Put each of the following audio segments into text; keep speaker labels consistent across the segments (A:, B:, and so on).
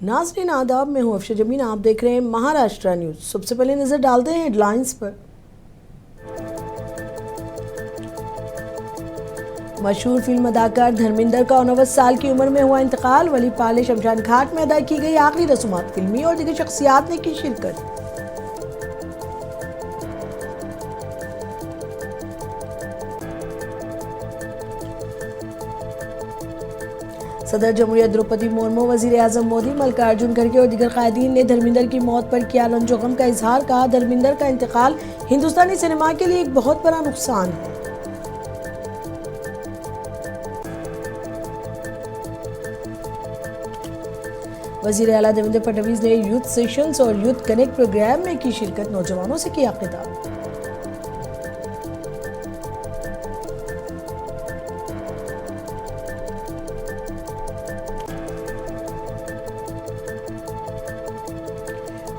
A: नाज़रीन आदाब, मैं हूं अफशा जमीन। आप देख रहे हैं महाराष्ट्र न्यूज़। सबसे पहले नजर डालते हैं हेडलाइंस पर। मशहूर फिल्म अदाकार धर्मेंद्र का 49 साल की उम्र में हुआ इंतकाल। वली पाले शमशान घाट में अदा की गई आखिरी रस्मात। फिल्मी और दीगर शख्सियात ने की शिरकत। सदर जमहूरियत द्रौपदी मुर्मू, वजीर आजम मोदी, मल्लिकार्जुन खड़गे और दीगर कायदीन ने धर्मेंद्र की मौत पर किया रंजो गम का इजहार। कहा, धर्मेंद्र का इंतकाल हिंदुस्तानी सिनेमा के लिए एक बहुत बड़ा नुकसान है। वजीर आला देवेंद्र फडणवीस ने यूथ सेशंस और यूथ कनेक्ट प्रोग्राम में की शिरकत। नौजवानों से किया खिताब।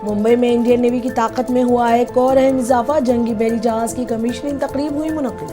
A: मुंबई में इंडियन नेवी की ताकत में हुआ एक और अहम इजाफा। जंगी बहरी जहाज की कमीशनिंग तकरीब हुई मुनक्किद।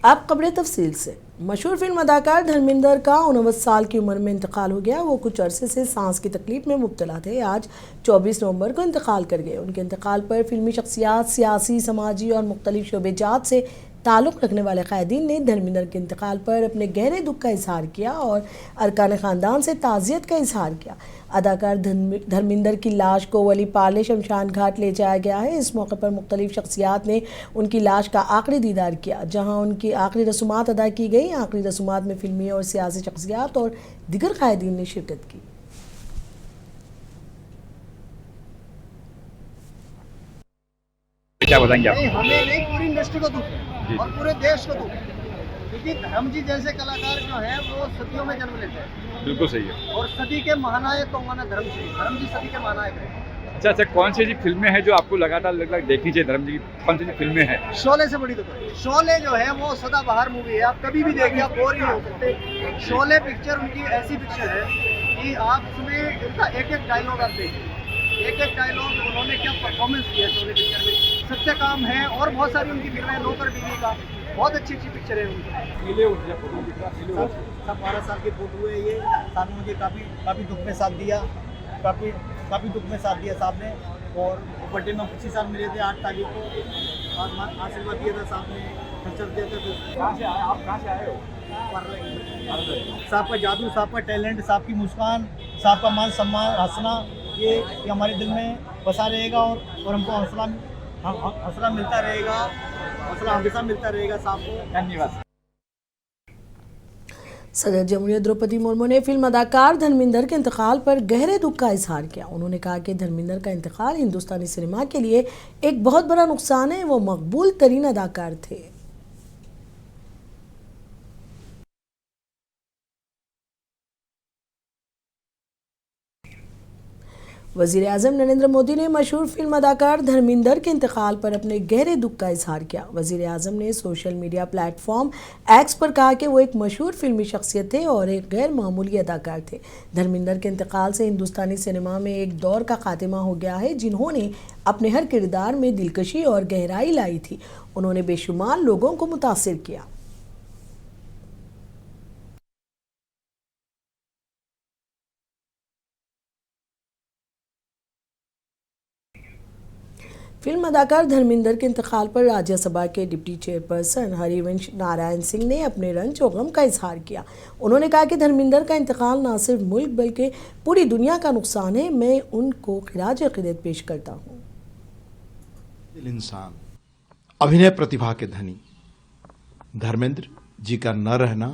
A: अब खबरें तफसील से। मशहूर फिल्म अदाकार धर्मेंद्र का 49 साल की उम्र में इंतकाल हो गया। वो कुछ अरसे से सांस की तकलीफ में मुब्तला थे। आज 24 नवंबर को इंतकाल कर गए। उनके इंतकाल पर फिल्मी शख्सियात, सियासी, समाजी और मुख्तलिफ शोबेजात से ताल्लुक़ रखने वाले कायदीन ने धर्मेंद्र के इंतकाल पर अपने गहरे दुख का इजहार किया और अरकान ख़ानदान से ताज़ियत का इजहार किया। अदाकार धर्मेंद्र की लाश को वली पाले शमशान घाट ले जाया गया है। इस मौके पर मुख्तलिफ शख्सियात ने उनकी लाश का आखिरी दीदार किया, जहाँ उनकी आखिरी रसूमात अदा की गई। आखिरी रसूमात में फिल्मी और सियासी शख्सियात और दीगर कायदीन ने शिरकत की।
B: क्या बताएंगे आप?
C: हमें नहीं, पूरी इंडस्ट्री को दुख है और पूरे देश को दुख है, क्योंकि धर्म जी जैसे कलाकार जो है वो सदियों में जन्म लेते हैं।
B: बिल्कुल सही है।
C: और सदी के महानायक तो माना धर्म जी सदी के महानायक है।
B: अच्छा, कौन सी जी फिल्में हैं जो आपको लगातार देखनी चाहिए? धर्म जी की कौन सी फिल्में हैं?
C: शोले से बड़ी तो शोले जो है वो सदाबहार मूवी है। आप कभी भी देखिए, आप बोर ही नहीं हो सकते। शोले पिक्चर उनकी ऐसी पिक्चर है कि आप उसमें उनका एक एक डायलॉग आप देखिए, एक एक डायलॉग उन्होंने क्या परफॉर्मेंस किया शोले पिक्चर में। सत्य काम है और बहुत सारी उनकी फिल्में, नौकर बीवी का, बहुत अच्छी अच्छी पिक्चर है उनकी। सब 12 साल के फोटो है ये। साहब ने मुझे काफ़ी दुख में साथ दिया, काफ़ी दुख में साथ दिया साहब ने। और बर्थडे में 25 साल मिले थे 8 तारीख को, और आशीर्वाद दिया था साहब ने, खर्चा दिया था।
B: कहाँ से आए आप? कहाँ से आए हो?
C: साहब का जादू, साहब का टैलेंट, साहब की मुस्कान, साहब का मान सम्मान, हंसना, ये हमारे दिल में बसा रहेगा। और हमको हौसला मिलता रहेगा, हौसला हमेशा मिलता रहेगा साहब को।
B: धन्यवाद।
A: सदर जमहूरियत द्रौपदी मुर्मू ने फिल्म अदाकार धर्मेंद्र के इंतकाल पर गहरे दुख का इजहार किया। उन्होंने कहा कि धर्मेंद्र का इंतकाल हिंदुस्तानी सिनेमा के लिए एक बहुत बड़ा नुकसान है। वो मकबूल तरीन अदाकार थे। वजीर आजम नरेंद्र मोदी ने मशहूर फिल्म अदाकार धर्मेंद्र के इंतकाल पर अपने गहरे दुख का इजहार किया। वजीर आजम ने सोशल मीडिया प्लेटफॉर्म एक्स पर कहा कि वो एक मशहूर फिल्मी शख्सियत थे और एक गैर मामूली अदाकार थे। धर्मेंद्र के इंतकाल से हिंदुस्तानी सिनेमा में एक दौर का खात्मा हो गया है, जिन्होंने अपने हर किरदार में दिलकशी और गहराई लाई थी। उन्होंने बेशुमार लोगों को मुतासिर किया। फिल्म अदाकार धर्मेंद्र के इंतकाल पर राज्यसभा के डिप्टी चेयरपर्सन हरिवंश नारायण सिंह ने अपने रंज और गम का इजहार किया। उन्होंने कहा कि धर्मेंद्र का इंतकाल न सिर्फ मुल्क बल्कि पूरी दुनिया का नुकसान है। मैं उनको खिराज अक़ीदत पेश करता हूँ।
D: इंसान, अभिनय प्रतिभा के धनी धर्मेंद्र जी का न रहना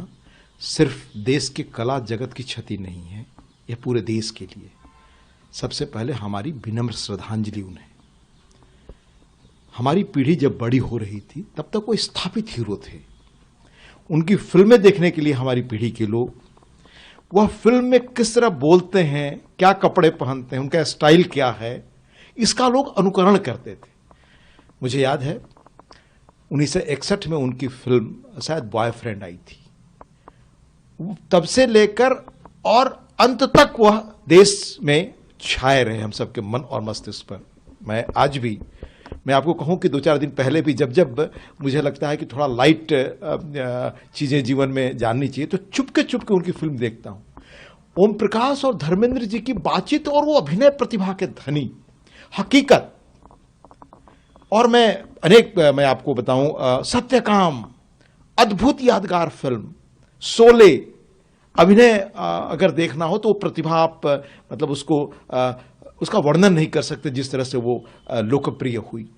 D: सिर्फ देश के कला जगत की क्षति नहीं है, यह पूरे देश के लिए सबसे पहले हमारी विनम्र श्रद्धांजलि उन्हें। हमारी पीढ़ी जब बड़ी हो रही थी तब तक वो स्थापित हीरो थे। उनकी फिल्में देखने के लिए हमारी पीढ़ी के लोग, वह फिल्म में किस तरह बोलते हैं, क्या कपड़े पहनते हैं, उनका स्टाइल क्या है, इसका लोग अनुकरण करते थे। मुझे याद है 1961 में उनकी फिल्म शायद बॉयफ्रेंड आई थी। तब से लेकर और अंत तक वह देश में छाए रहे हम सबके मन और मस्तिष्क पर। मैं आज भी, मैं आपको कहूं कि 2-4 दिन पहले भी जब जब मुझे लगता है कि थोड़ा लाइट चीज़ें जीवन में जाननी चाहिए तो चुपके उनकी फिल्म देखता हूं। ओम प्रकाश और धर्मेंद्र जी की बातचीत और वो अभिनय प्रतिभा के धनी, हकीकत। और मैं आपको बताऊं, सत्यकाम अद्भुत यादगार फिल्म, शोले अभिनय अगर देखना हो तो वो प्रतिभा आप मतलब उसका वर्णन नहीं कर सकते जिस तरह से वो लोकप्रिय हुई।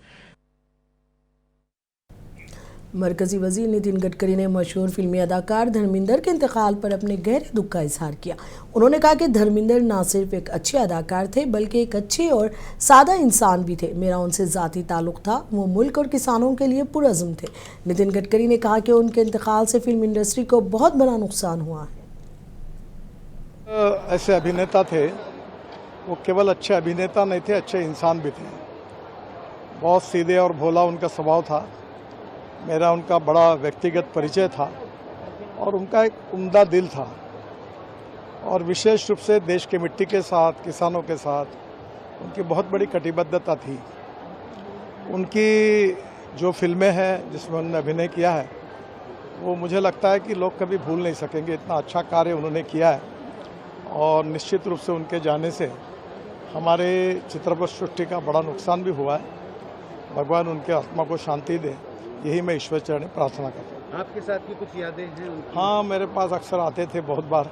A: मरकजी वजीर नितिन गडकरी ने मशहूर फिल्मी अदाकार धर्मेंद्र के इंतकाल पर अपने गहरे दुख का इजहार किया। उन्होंने कहा कि धर्मेंद्र न सिर्फ एक अच्छे अदाकार थे बल्कि एक अच्छे और सादा इंसान भी थे। मेरा उनसे ज़ाती ताल्लुक़ था, वो मुल्क और किसानों के लिए पुरअज़्म थे। नितिन गडकरी ने कहा कि उनके इंतकाल से फिल्म इंडस्ट्री को बहुत बड़ा नुकसान हुआ है।
E: ऐसे अभिनेता थे, वो केवल अच्छे अभिनेता नहीं थे, अच्छे इंसान भी थे। बहुत सीधे और भोला उनका स्वभाव था। मेरा उनका बड़ा व्यक्तिगत परिचय था और उनका एक उम्दा दिल था और विशेष रूप से देश की मिट्टी के साथ, किसानों के साथ उनकी बहुत बड़ी कटिबद्धता थी। उनकी जो फिल्में हैं जिसमें उन्होंने अभिनय किया है वो मुझे लगता है कि लोग कभी भूल नहीं सकेंगे। इतना अच्छा कार्य उन्होंने किया है और निश्चित रूप से उनके जाने से हमारे चित्रपट सृष्टि का बड़ा नुकसान भी हुआ है। भगवान उनके आत्मा को शांति दे, यही मैं ईश्वर चरण प्रार्थना करता हूँ।
C: आपके साथ की कुछ यादें हैं उनकी?
E: हाँ, मेरे पास अक्सर आते थे बहुत बार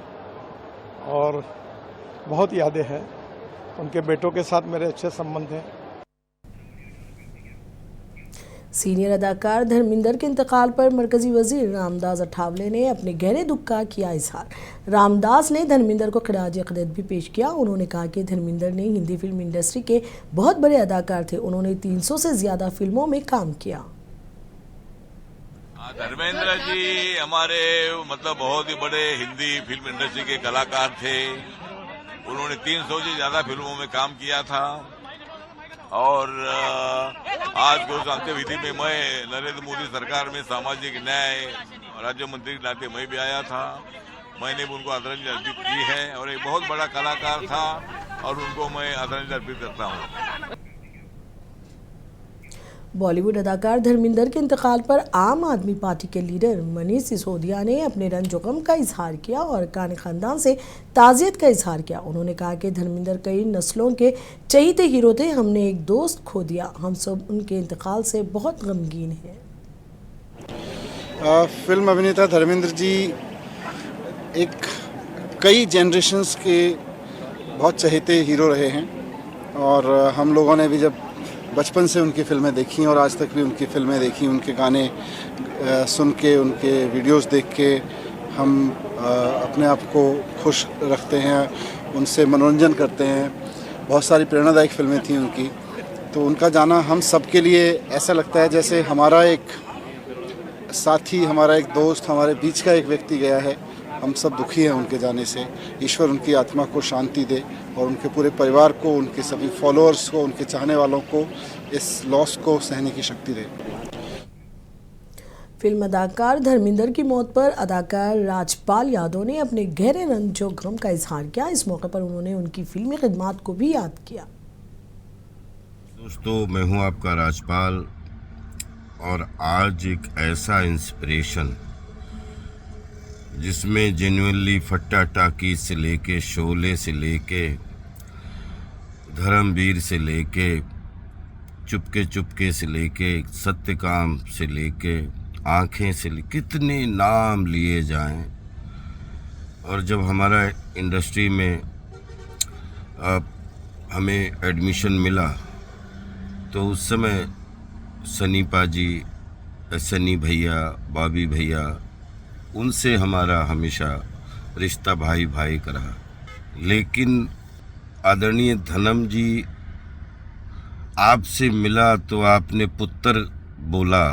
E: और बहुत यादें हैं। उनके बेटों के साथ मेरे अच्छे संबंध हैं।
A: सीनियर अदाकार धर्मेंद्र के इंतकाल पर मरकजी वजीर रामदास अठावले ने अपने गहरे दुख का किया इजहार। रामदास ने धर्मेंद्र को खराज अक़ीदत भी पेश किया। उन्होंने कहा कि धर्मेंद्र ने हिंदी फिल्म इंडस्ट्री के बहुत बड़े अदाकार थे। उन्होंने 300 से ज़्यादा फिल्मों में काम किया।
F: धर्मेंद्र जी हमारे मतलब बहुत ही बड़े हिंदी फिल्म इंडस्ट्री के कलाकार थे। उन्होंने 300 से ज्यादा फिल्मों में काम किया था और आज को सांख्य विधि में मैं नरेंद्र मोदी सरकार में सामाजिक न्याय राज्य मंत्री के नाते मैं भी आया था। मैंने भी उनको आदरांजलि अर्पित की है और एक बहुत बड़ा कलाकार था और उनको मैं आदरांजलि अर्पित करता हूँ।
A: बॉलीवुड अदाकार धर्मेंद्र के इंतकाल पर आम आदमी पार्टी के लीडर मनीष सिसोदिया ने अपने रंज गम का इजहार किया और काने खानदान से ताज़ियत का इजहार किया। उन्होंने कहा कि धर्मेंद्र कई नस्लों के चहीते हीरो थे। हमने एक दोस्त खो दिया। हम सब उनके इंतकाल से बहुत गमगीन हैं।
G: फिल्म अभिनेता धर्मेंद्र जी एक कई जनरेशन्स के बहुत चहेते हीरो रहे हैं और हम लोगों ने भी जब बचपन से उनकी फिल्में देखी और आज तक भी उनकी फिल्में देखी, उनके गाने सुन के, उनके वीडियोस देख के हम अपने आप को खुश रखते हैं, उनसे मनोरंजन करते हैं। बहुत सारी प्रेरणादायक फिल्में थी उनकी। तो उनका जाना हम सब के लिए ऐसा लगता है जैसे हमारा एक साथी, हमारा एक दोस्त, हमारे बीच का एक व्यक्ति गया है। हम सब दुखी हैं उनके जाने से। ईश्वर उनकी आत्मा को शांति दे और उनके पूरे परिवार को, उनके सभी फॉलोअर्स को, उनके चाहने वालों को इस लॉस को सहने की शक्ति दे।
A: फिल्म अदाकार धर्मेंद्र की मौत पर अदाकार राजपाल यादव ने अपने गहरे रंजो गम का इजहार किया। इस मौके पर उन्होंने उनकी फिल्मी खिदमात को भी याद किया।
H: दोस्तों, मैं हूं आपका राजपाल और आज एक ऐसा इंस्पिरेशन जिसमें जेन्युइनली फट्टा टाकी से लेके, शोले से लेके, धर्मवीर से लेके, चुपके चुपके से लेके, सत्यकाम से लेके, आँखें से लेके, कितने नाम लिए जाएं। और जब हमारा इंडस्ट्री में हमें एडमिशन मिला तो उस समय सनी पाजी, सनी भैया, बॉबी भैया, उनसे हमारा हमेशा रिश्ता भाई भाई का रहा। लेकिन आदरणीय धनम जी, आपसे मिला तो आपने पुत्र बोला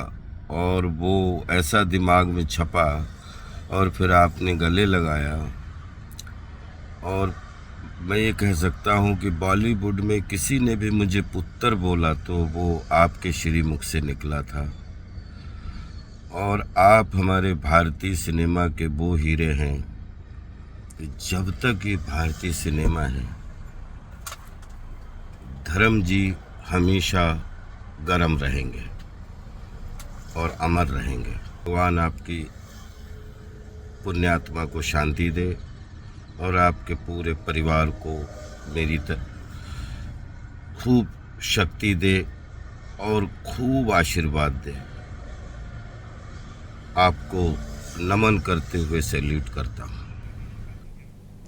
H: और वो ऐसा दिमाग में छपा और फिर आपने गले लगाया। और मैं ये कह सकता हूँ कि बॉलीवुड में किसी ने भी मुझे पुत्र बोला तो वो आपके श्रीमुख से निकला था। और आप हमारे भारतीय सिनेमा के वो हीरे हैं कि जब तक ये भारतीय सिनेमा है, धर्म जी हमेशा गरम रहेंगे और अमर रहेंगे। भगवान आपकी पुण्यात्मा को शांति दे और आपके पूरे परिवार को मेरी खूब शक्ति दे और खूब आशीर्वाद दे। आपको नमन करते हुए सैल्यूट करता हूँ।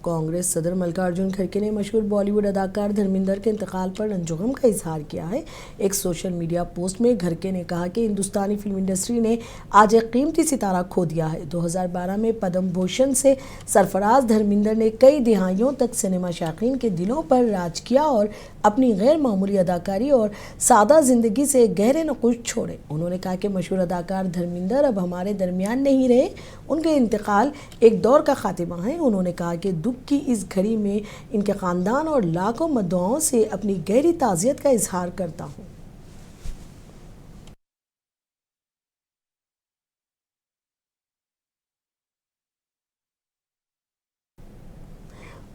A: कांग्रेस सदर मल्लिकार्जुन खड़गे ने मशहूर बॉलीवुड अदाकार धर्मेंद्र के इंतकाल पर रंजोगम का इजहार किया है। एक सोशल मीडिया पोस्ट में खड़गे ने कहा कि हिंदुस्तानी फिल्म इंडस्ट्री ने आज एक कीमती सितारा खो दिया है। 2012 में पद्म भूषण से सरफराज धर्मेंद्र ने कई दिहाइयों तक सिनेमा शायकीन के दिलों पर राज किया और अपनी गैर मामूली अदाकारी और सादा जिंदगी से गहरे नक़ूश छोड़े। उन्होंने कहा कि मशहूर अदाकार धर्मेंद्र अब हमारे दरमियान नहीं रहे, उनके इंतकाल एक दौर का खात्मा है। उन्होंने कहा कि दुख की इस घड़ी में इनके ख़ानदान और लाखों मद्दुआओं से अपनी गहरी ताज़ियत का इजहार करता हूँ।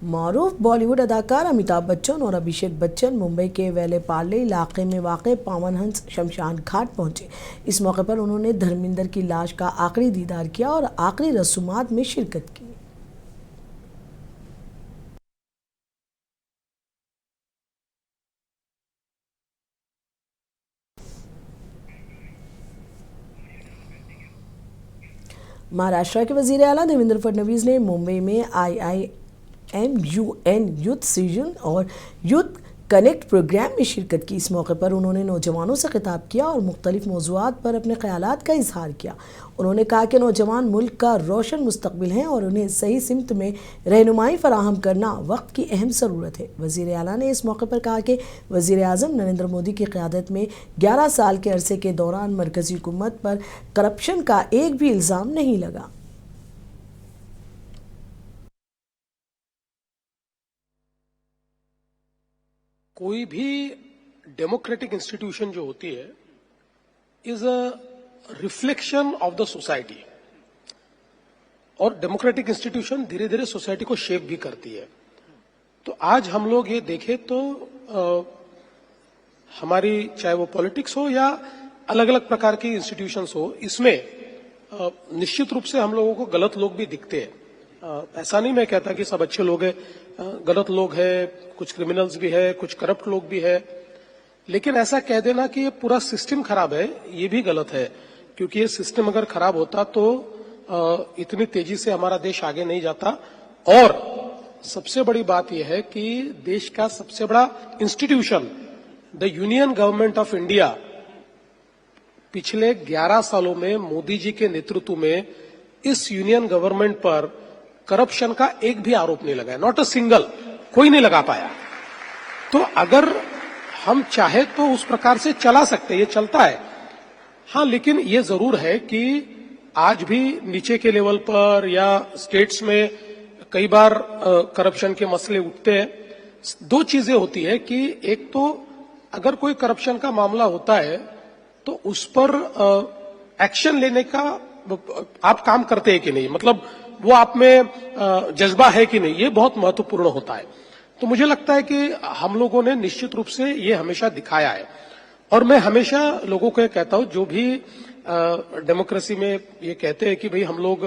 A: मारूफ बॉलीवुड अदाकार अमिताभ बच्चन और अभिषेक बच्चन मुंबई के वेलेपार्ले इलाके में वाक़ पावनहंस शमशान घाट पहुंचे। इस मौके पर उन्होंने धर्मेंद्र की लाश का आखिरी दीदार किया और आखिरी रसूमात में शिरकत की। महाराष्ट्र के वज़ीर आला देवेंद्र फडणवीस ने मुंबई में IIMUN यूथ सीजन और यूथ कनेक्ट प्रोग्राम में शिरकत की। इस मौके पर उन्होंने नौजवानों से खिताब किया और मुख्तलिफ मौज़ूआत पर अपने ख़यालात का इजहार किया। उन्होंने कहा कि नौजवान मुल्क का रोशन मुस्तकबिल हैं और उन्हें सही सिमत में रहनुमाई फराहम करना वक्त की अहम ज़रूरत है। वज़ीर आला ने इस मौके पर कहा कि वज़ीर आज़म नरेंद्र मोदी की क़यादत में 11 साल के अरसे के दौरान मरकज़ी हुकूमत पर करप्शन का एक भी इल्ज़ाम नहीं लगा।
I: कोई भी डेमोक्रेटिक इंस्टीट्यूशन जो होती है is a reflection of the society, और डेमोक्रेटिक इंस्टीट्यूशन धीरे धीरे सोसाइटी को शेप भी करती है। तो आज हम लोग ये देखें तो हमारी चाहे वो पॉलिटिक्स हो या अलग अलग प्रकार की इंस्टीट्यूशंस हो, इसमें निश्चित रूप से हम लोगों को गलत लोग भी दिखते हैं। ऐसा नहीं मैं कहता कि सब अच्छे लोग हैं, गलत लोग हैं, कुछ क्रिमिनल्स भी है, कुछ करप्ट लोग भी है, लेकिन ऐसा कह देना कि ये पूरा सिस्टम खराब है, ये भी गलत है। क्योंकि ये सिस्टम अगर खराब होता तो इतनी तेजी से हमारा देश आगे नहीं जाता। और सबसे बड़ी बात यह है कि देश का सबसे बड़ा institution the union government of India पिछले 11 सालों में मोदी जी के नेतृत्व में इस यूनियन गवर्नमेंट पर करप्शन का एक भी आरोप नहीं लगाया, नॉट अ सिंगल, कोई नहीं लगा पाया। तो अगर हम चाहे तो उस प्रकार से चला सकते, ये चलता है। हाँ, लेकिन ये जरूर है कि आज भी नीचे के लेवल पर या स्टेट्स में कई बार करप्शन के मसले उठते हैं। दो चीजें होती है कि एक तो अगर कोई करप्शन का मामला होता है तो उस पर एक्शन लेने का आप काम करते हैं कि नहीं, मतलब वो आप में जज्बा है कि नहीं, ये बहुत महत्वपूर्ण होता है। तो मुझे लगता है कि हम लोगों ने निश्चित रूप से ये हमेशा दिखाया है। और मैं हमेशा लोगों को ये कहता हूं, जो भी डेमोक्रेसी में ये कहते हैं कि भाई हम लोग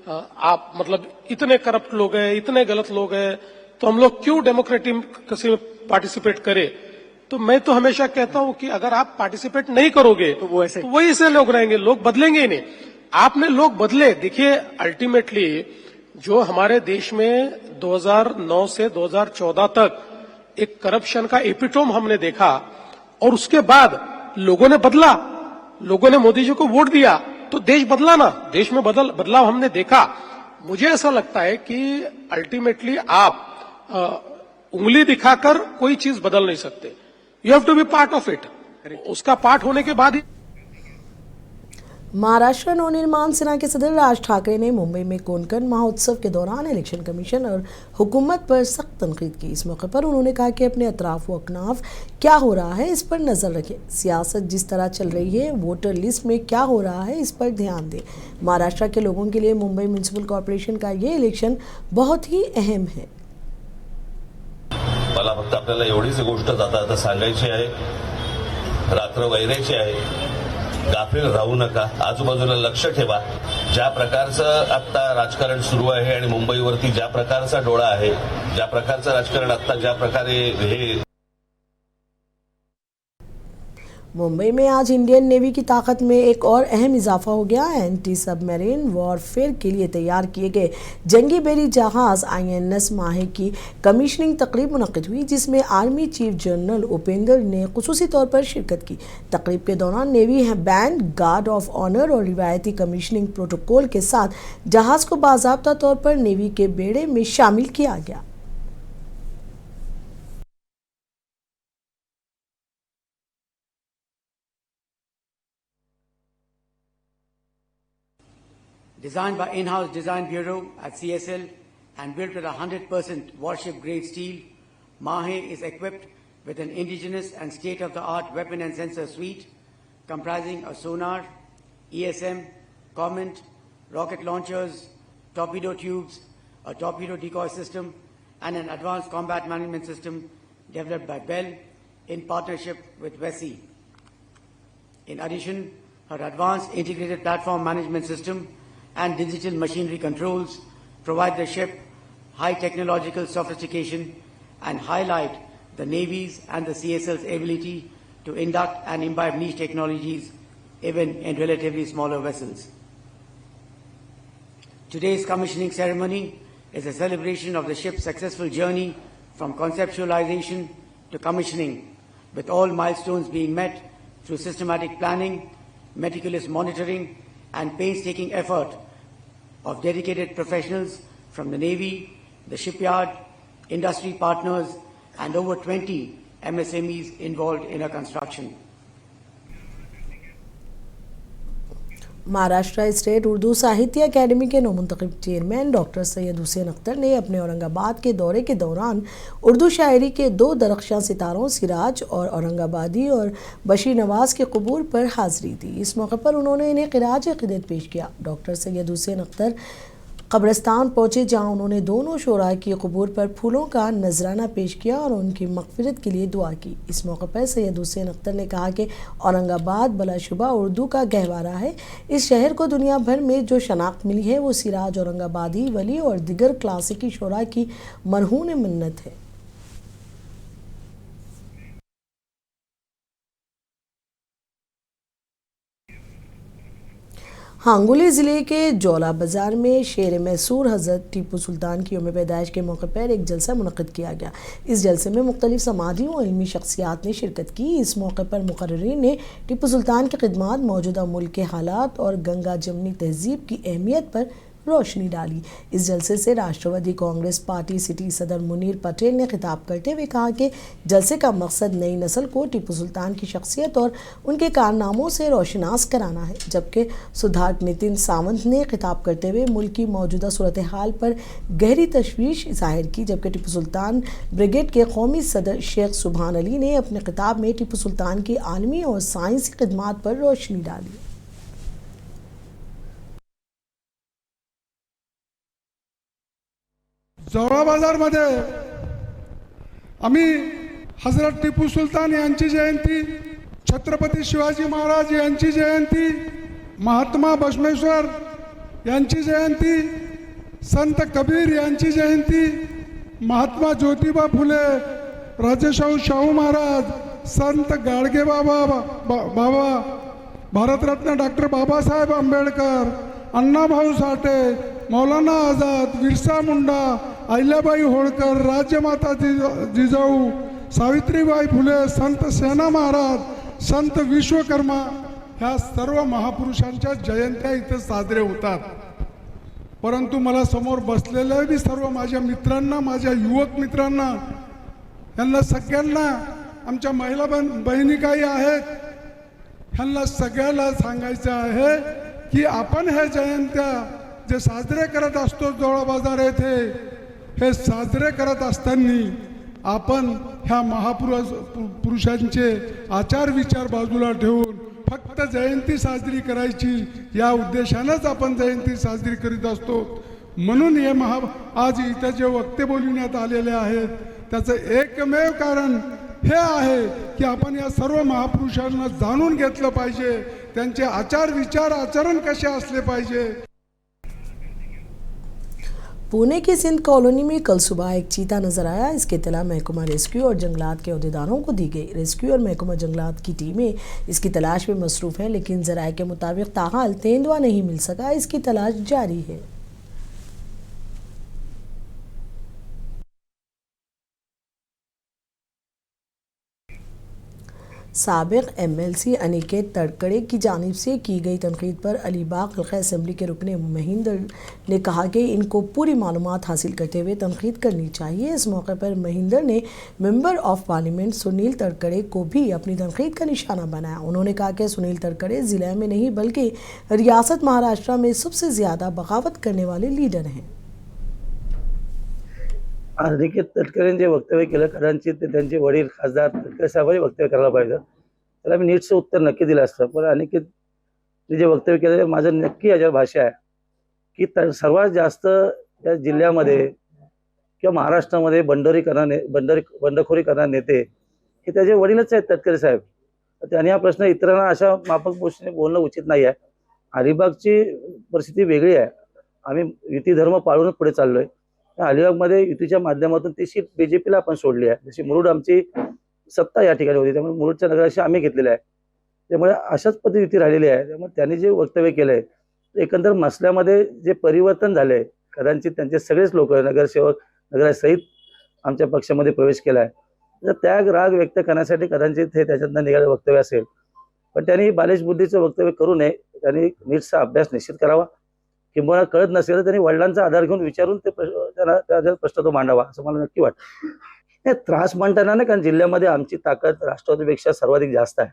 I: आप मतलब इतने करप्ट लोग हैं, इतने गलत लोग हैं, तो हम लोग क्यों डेमोक्रेसी में पार्टिसिपेट करें। तो मैं तो हमेशा कहता हूं कि अगर आप पार्टिसिपेट नहीं करोगे तो वही से लोग रहेंगे, लोग बदलेंगे ही नहीं। आपने लोग बदले। देखिए, अल्टीमेटली जो हमारे देश में 2009 से 2014 तक एक करप्शन का एपिटोम हमने देखा, और उसके बाद लोगों ने बदला, लोगों ने मोदी जी को वोट दिया, तो देश बदला ना, देश में बदलाव हमने देखा। मुझे ऐसा लगता है कि अल्टीमेटली आप उंगली दिखाकर कोई चीज बदल नहीं सकते। You have to be part of it. उसका पार्ट होने के बाद ही
A: महाराष्ट्र नवनिर्माण सेना के सदर राज ठाकरे ने मुंबई में कोंकण महोत्सव के दौरान इलेक्शन कमीशन और हुकूमत पर सख्त तनकीद की। इस मौके पर उन्होंने कहा कि अपने अतराफ व अकनाफ क्या हो रहा है इस पर नज़र रखें, सियासत जिस तरह चल रही है वोटर लिस्ट में क्या हो रहा है इस पर ध्यान दें। महाराष्ट्र के लोगों के लिए मुंबई म्यूनिसिपल कॉरपोरेशन का ये इलेक्शन बहुत ही अहम है।
J: मला फक्त आपल्याला एवढीच गोष्ट आता सांगायची आहे, रात्र वैरायची आहे, गाफील राहू नका, आजूबाजूला लक्ष ठेवा। ज्या प्रकारचं आता राजकारण सुरू आहे आणि मुंबईवरती ज्या प्रकारचा डोळा आहे, ज्या प्रकारचं राजकारण आता ज्या प्रकारे हे
A: मुंबई में आज इंडियन नेवी की ताकत में एक और अहम इजाफा हो गया। एंटी सबमरीन वॉरफेयर के लिए तैयार किए गए जंगी बैरी जहाज INS माहे की कमीशनिंग तकरीब मुनक्किद हुई, जिसमें आर्मी चीफ जनरल उपेंद्र ने खुसूसी तौर पर शिरकत की। तकरीब के दौरान navy band, guard of honour और रिवायती कमीशनिंग प्रोटोकॉल के साथ जहाज को बाज़ाब्ता तौर पर नेवी के बेड़े में शामिल किया गया।
K: Designed by in-house design bureau at CSL and built with 100% warship-grade steel, Mahe is equipped with an indigenous and state-of-the-art weapon and sensor suite comprising a sonar, ESM, comment, rocket launchers, torpedo tubes, a torpedo decoy system, and an advanced combat management system developed by Bell in partnership with WESI. In addition, her advanced integrated platform management system and digital machinery controls provide the ship high technological sophistication and highlight the Navy's and the CSL's ability to induct and imbibe niche technologies even in relatively smaller vessels. Today's commissioning ceremony is a celebration of the ship's successful journey from conceptualization to commissioning, with all milestones being met through systematic planning, meticulous monitoring, and painstaking effort of dedicated professionals from the Navy, the shipyard, industry partners, and over 20 MSMEs involved in her construction.
A: Maharashtra state Urdu साहित्य academy के नौमुंतखब chairman doctor Syed Hussain Akhtar ने अपने औरंगाबाद के दौरे के दौरान उर्दू शायरी के 2 दरख्शां सितारों सिराज और औरंगाबादी और बशीर नवाज के कबूर पर हाजिरी दी। इस मौके पर उन्होंने इन्हें ख़िराज अक़ीदत पेश किया। डॉक्टर सैयद हुसैन अख्तर कब्रिस्तान पहुँचे, जहाँ उन्होंने दोनों शोरा की कबूर पर फूलों का नजराना पेश किया और उनकी मग़फ़िरत के लिए दुआ की। इस मौके पर सैयद हुसैन अख्तर ने कहा कि औरंगाबाद बलाशुबा उर्दू का गहवारा है। इस शहर को दुनिया भर में जो शनाख्त मिली है वो सिराज, औरंगाबादी, वली और दिगर क्लासिकी शोरा की मरहून मिन्नत है। हांगुली ज़िले के जौला बाज़ार में शेर मैसूर हज़रत टीपू सुल्तान की यौम पैदाइश के मौके पर एक जलसा मुनक़्क़िद किया गया। इस जलसे में मुख्तलिफ़ समाजी व इल्मी शख्सियात ने शिरकत की। इस मौके पर मुक़र्रिरीन ने टीपू सुल्तान की खिदमत, मौजूदा मुल्क के हालात और गंगा जमनी तहज़ीब की अहमियत पर रोशनी डाली। इस जलसे से राष्ट्रवादी कांग्रेस पार्टी सिटी सदर मुनीर पटेल ने खिताब करते हुए कहा कि जलसे का मकसद नई नस्ल को टीपू सुल्तान की शख्सियत और उनके कारनामों से रोशनास कराना है। जबकि सुधार्थ नितिन सावंत ने खिताब करते हुए मुल्क की मौजूदा सूरत हाल पर गहरी तशवीश जाहिर की। जबकि टीपू सुल्तान ब्रिगेड के कौमी सदर शेख सुभान अली ने अपने खिताब में टीपू सुल्तान की आलमी और साइंसी खिदमात पर रोशनी डाली।
L: जौळा बाजारमध्ये आम्ही हजरत टिपू सुलतान यांची जयंती, छत्रपती शिवाजी महाराज यांची जयंती, महात्मा बसवेश्वर यांची जयंती, संत कबीर यांची जयंती, महात्मा ज्योतिबा फुले, राजेशाहू शाहू महाराज, संत गाडगेबाबा, भारतरत्न डॉक्टर बाबासाहेब आंबेडकर, अण्णाभाऊ साठे, मौलाना आझाद, बिरसा मुंडा, अहिल्याबाई होळकर, राज्यमाता जिजाऊ, सावित्रीबाई फुले, संत सेना महाराज, संत विश्वकर्मा, ह्या सर्व महापुरुषांच्या जयंत्या इथे साजरे होतात। परंतु मला समोर बसलेल्या बी सर्व माझ्या मित्रांना, माझ्या युवक मित्रांना, यांना सगळ्यांना, आमच्या महिला बहिणी काही आहेत, ह्यांना सगळ्याला सांगायचं आहे की आपण हे जयंत्या जे साजरे करत असतो जोळा बाजार येथे, हे साजरे करत असताना आपण ह्या महापुरुषांचे आचार विचार बाजूला ठेवून फक्त जयंती साजरी करायची या उद्देशानंच आपण जयंती साजरी करीत असतो. म्हणून हे आज इथं जे वक्ते बोलविण्यात आलेले आहेत त्याचं एकमेव कारण हे आहे की आपण या सर्व महापुरुषांना जाणून घेतलं पाहिजे, त्यांचे आचार विचार आचरण कसे असले पाहिजे.
A: पुणे की सिंध कॉलोनी में कल सुबह एक चीता नजर आया. इसकी इत्तला महकमा रेस्क्यू और जंगलात के अहदेदारों को दी गई. रेस्क्यू और महकमा जंगलात की टीमें इसकी तलाश में मसरूफ़ हैं, लेकिन ज़राए के मुताबिक ताहाल तेंदुआ नहीं मिल सका. इसकी तलाश जारी है. साबिक MLC अनिकेत तड़कड़े की जानिब से की गई तनकीद पर अलीबाग हल्का असम्बली के रुकने महिंदर ने कहा कि इनको पूरी मालूमात हासिल करते हुए तनकीद करनी चाहिए. इस मौके पर महिंदर ने मेंबर ऑफ पार्लियामेंट सुनील तड़कड़े को भी अपनी तनकीद का निशाना बनाया. उन्होंने कहा कि सुनील तड़कड़े ज़िले में नहीं बल्कि रियासत महाराष्ट्र में सबसे ज़्यादा बगावत करने वाले लीडर हैं.
M: अनिकेत तटकरेंनी जे वक्तव्य केलं कदाचित ते त्यांचे वडील खासदार तटकरे साहेबांनी वक्तव्य करायला पाहिजे. त्याला मी नीटचं उत्तर नक्की दिलं असतं. पण अनिकेत जे वक्तव्य केलं माझं नक्की याच्यावर भाष्य आहे की सर्वात जास्त या जिल्ह्यामध्ये किंवा महाराष्ट्रामध्ये बंडखोरी करणारे नेते हे त्याचे वडीलच आहेत तटकरे साहेब. त्यांनी हा प्रश्न इतरांना अशा माफक गोष्टीने बोलणं उचित नाही आहे. अलिबागची परिस्थिती वेगळी आहे. आम्ही युती धर्म पाळूनच पुढे चाललोय. अलिबागमध्ये युतीच्या माध्यमातून ती सीट BJPला आपण सोडली आहे. जशी मुरुड आमची सत्ता या ठिकाणी होती, त्यामुळे मुरुडच्या नगराशी आम्ही घेतलेले आहे. त्यामुळे अशाच पद्धती युती राहिलेली आहे. त्यामुळे त्यांनी जे वक्तव्य केलंय एकंदर मसल्यामध्ये जे परिवर्तन झालंय, कदाचित त्यांचे सगळेच लोक नगरसेवक नगरासहित आमच्या पक्षामध्ये प्रवेश केलाय. तर त्याग राग व्यक्त करण्यासाठी कदाचित हे त्याच्यातनं निघालेलं वक्तव्य असेल. पण त्यांनी बालिश बुद्धीचं वक्तव्य करू नये. त्यांनी नीटचा अभ्यास निश्चित करावा. किंवा कळत नसेल तर त्यांनी वडिलांचा आधार घेऊन विचारून ते त्यांना प्रश्न तो मांडावा असं मला नक्की वाटतं. हे त्रास मांडताना नाही, कारण जिल्ह्यामध्ये आमची ताकद राष्ट्रवादीपेक्षा सर्वाधिक जास्त आहे,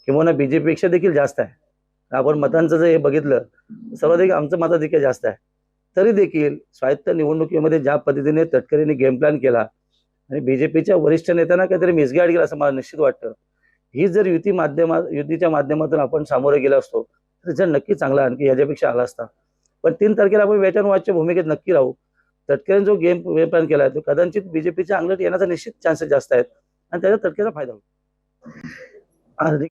M: किंवा BJPपेक्षा देखील जास्त आहे. आपण मतांचं जर हे बघितलं सर्वाधिक आमचं मताधिक्य जास्त आहे. तरी देखील स्वायत्त निवडणुकीमध्ये ज्या पद्धतीने तटकरेंनी गेम प्लॅन केला आणि BJPच्या वरिष्ठ नेत्यांना काहीतरी मिसगाईड केला असं मला निश्चित वाटतं. ही जर युतीच्या माध्यमातून आपण सामोरे गेलो असतो तर जर नक्की चांगला आणखी याच्यापेक्षा आला असता. पण 3 तारखेला आपण वेट अँड वॉचच्या भूमिकेत नक्की राहू. तटकरेंनी जो गेम प्लॅन केला तो कदाचित BJPच्या अंगलट येण्याचा निश्चित चान्सेस जास्त आहेत आणि त्याचा तटकरेचा फायदा होईल.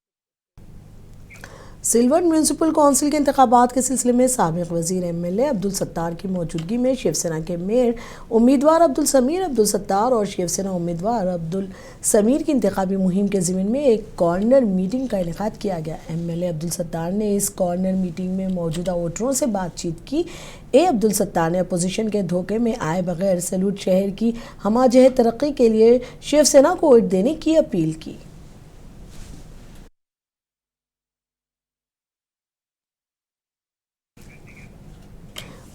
A: सिलवट म्यूनसिपल कौंसिल के इंतखाबात के सिलसिले में साबिक वजीर MLA अब्दुल सत्तार की मौजूदगी में शिवसेना के मेयर उम्मीदवार अब्दुल सत्तार और शिवसेना उम्मीदवार अब्दुल समीर की इंतखाबी मुहिम के ज़िम्न में एक कॉर्नर मीटिंग का इनेकाद किया गया. MLA अब्दुल सत्तार ने इस कॉर्नर मीटिंग में मौजूदा वोटरों से बातचीत की. अब्दुल सत्तार ने अपोजिशन के धोखे में आए बगैर सलूट शहर की हमाजह तरक्की के लिए शिवसेना को वोट देने की अपील की.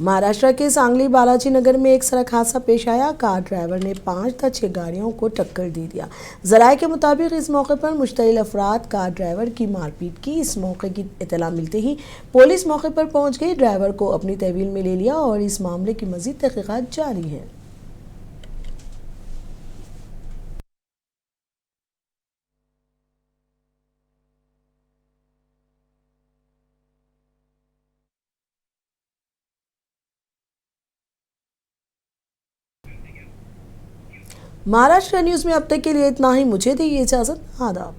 A: महाराष्ट्र के सांगली बालाजी नगर में एक सड़क हादसा पेश आया. कार ड्राइवर ने 5 या 6 गाड़ियों को टक्कर दे दिया. ज़राए के मुताबिक इस मौके पर मुश्तइल अफराद कार ड्राइवर की मारपीट की. इस मौके की इत्तला मिलते ही पुलिस मौके पर पहुंच गई. ड्राइवर को अपनी तहवील में ले लिया और इस मामले की मज़ीद तहक़ीक़ात जारी है. महाराष्ट्र न्यूज़ में अब तक के लिए इतना ही. मुझे दी इजाज़त. आदाब.